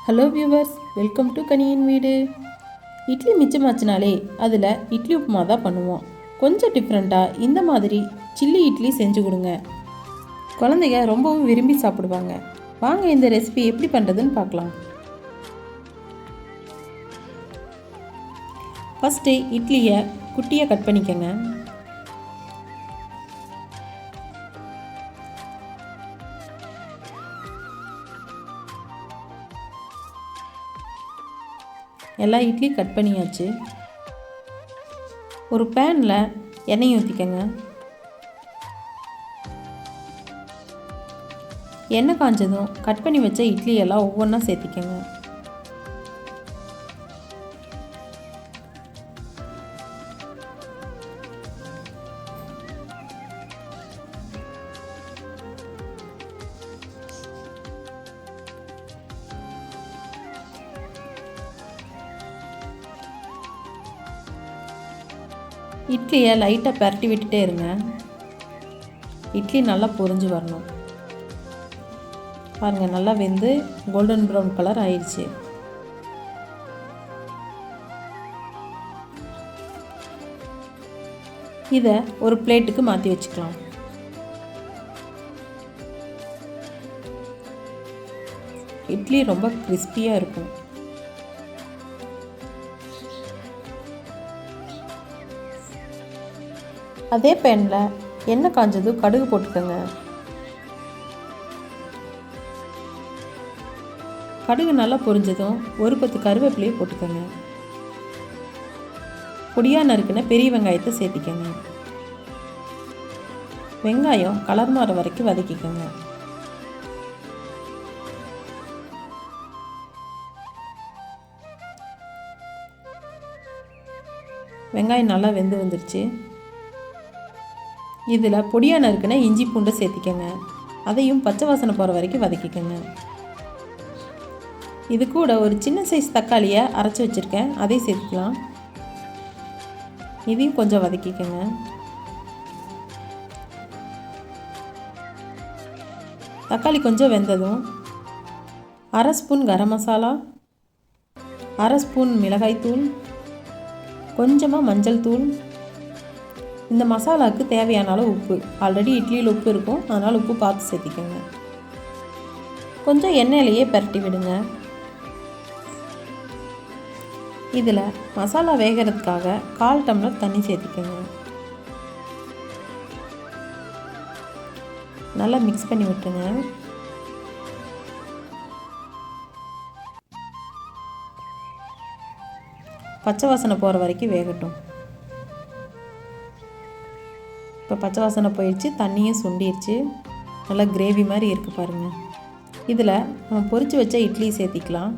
Hello viewers, welcome to கனியின் வீடு. இட்லி மிச்சமாச்சினாலே அதில் இட்லி உப்புமா தான் பண்ணுவோம். கொஞ்சம் டிஃப்ரெண்ட்டாக இந்த மாதிரி சில்லி இட்லி செஞ்சு கொடுங்க. குழந்தைங்க ரொம்பவும் விரும்பி சாப்பிடுவாங்க. வாங்க இந்த ரெசிபி எப்படி பண்ணுறதுன்னு பார்க்கலாம். ஃபஸ்ட்டு இட்லியை குட்டியாக கட் பண்ணிக்கோங்க. எல்லா இட்லி கட் பண்ணியாச்சு. ஒரு பேனில் எண்ணெய் ஊற்றிக்கங்க. எண்ணெய் காஞ்சதும் கட் பண்ணி வச்ச இட்லி எல்லாம் ஒவ்வொன்றா சேர்த்திக்கங்க. இட்லியை லைட்டாக பரட்டி விட்டுட்டே இருங்க. இட்லி நல்லா பொரிஞ்சு வரணும். பாருங்கள், நல்லா வெந்து கோல்டன் ப்ரௌன் கலர் ஆயிடுச்சு. இதை ஒரு பிளேட்டுக்கு மாற்றி வச்சுக்கலாம். இட்லி ரொம்ப கிறிஸ்பியாக இருக்கும். அதே பேனில் எண்ணெய் காஞ்சதும் கடுகு போட்டுக்கோங்க. கடுகு நல்லா பொரிஞ்சதும் ஒரு கொத்து கருவேப்பிலையை போட்டுக்கோங்க. பொடியாக நறுக்குன பெரிய வெங்காயத்தை சேர்த்திக்கோங்க. வெங்காயம் கலர் மாற வரைக்கும் வதக்கிக்கோங்க. வெங்காயம் நல்லா வெந்து வந்துருச்சு. இதில் பொடியாக நறுக்குன இஞ்சி பூண்டை சேர்த்திக்கங்க. அதையும் பச்சை வாசனை போகிற வரைக்கும் வதக்கிக்கோங்க. இது கூட ஒரு சின்ன சைஸ் தக்காளியை அரைச்சி வச்சுருக்கேன், அதையும் சேர்த்துக்கலாம். இதையும் கொஞ்சம் வதக்கிக்கோங்க. தக்காளி கொஞ்சம் வெந்ததும் 1/2 ஸ்பூன் கரம் மசாலா, 1/2 ஸ்பூன் மிளகாய்த்தூள், கொஞ்சமாக மஞ்சள் தூள், இந்த மசாலாவுக்கு தேவையான அளவு உப்பு. ஆல்ரெடி இட்லியில் உப்பு இருக்கும், அதனால் உப்பு பார்த்து சேர்த்திக்கோங்க. கொஞ்சம் எண்ணெயிலேயே பரட்டி விடுங்க. இதில் மசாலா வேகிறதுக்காக 1/4 டம்ளர் தண்ணி சேர்த்திக்கோங்க. நல்லா மிக்ஸ் பண்ணி விட்டுருங்க. பச்சை வாசனை போகிற வரைக்கும் வேகட்டும். இப்போ பச்சை வாசனை போயிடுச்சு, தண்ணியும் சுண்டிடுச்சு. நல்லா கிரேவி மாதிரி இருக்குது பாருங்கள். இதில் நம்ம பொரித்து வச்ச இட்லி சேர்த்திக்கலாம்.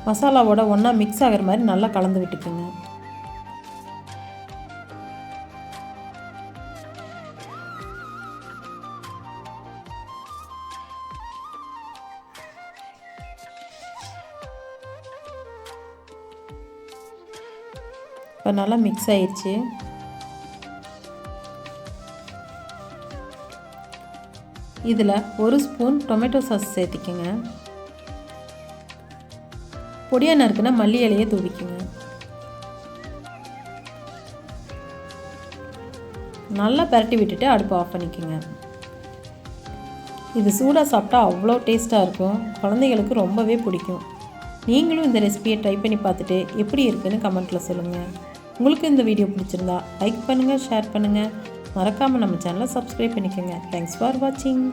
மசாலாவோட ஒன்றா மிக்ஸ் ஆகிற மாதிரி நல்லா கலந்து விட்டுக்குங்க. இப்போ நல்லா மிக்ஸ் ஆயிடுச்சு. இதில் 1 ஸ்பூன் டொமேட்டோ சாஸ் சேர்த்திக்கங்க. பொடியாக நறுக்குன மல்லி இலையை தூவிக்குங்க. நல்லா பரட்டி விட்டுட்டு அடுப்பு ஆஃப் பண்ணிக்கோங்க. இது சூடாக சாப்பிட்டா அவ்வளோ டேஸ்ட்டாக இருக்கும். குழந்தைகளுக்கு ரொம்பவே பிடிக்கும். நீங்களும் இந்த ரெசிபியை ட்ரை பண்ணி பார்த்துட்டு எப்படி இருக்குன்னு கமெண்ட்டில் சொல்லுங்கள். உங்களுக்கு இந்த வீடியோ பிடிச்சிருந்தா லைக் பண்ணுங்கள், ஷேர் பண்ணுங்கள். மறக்காமல் நம்ம சேனலை சப்ஸ்கிரைப் பண்ணிக்கோங்க. தேங்க்ஸ் ஃபார் வாட்சிங்.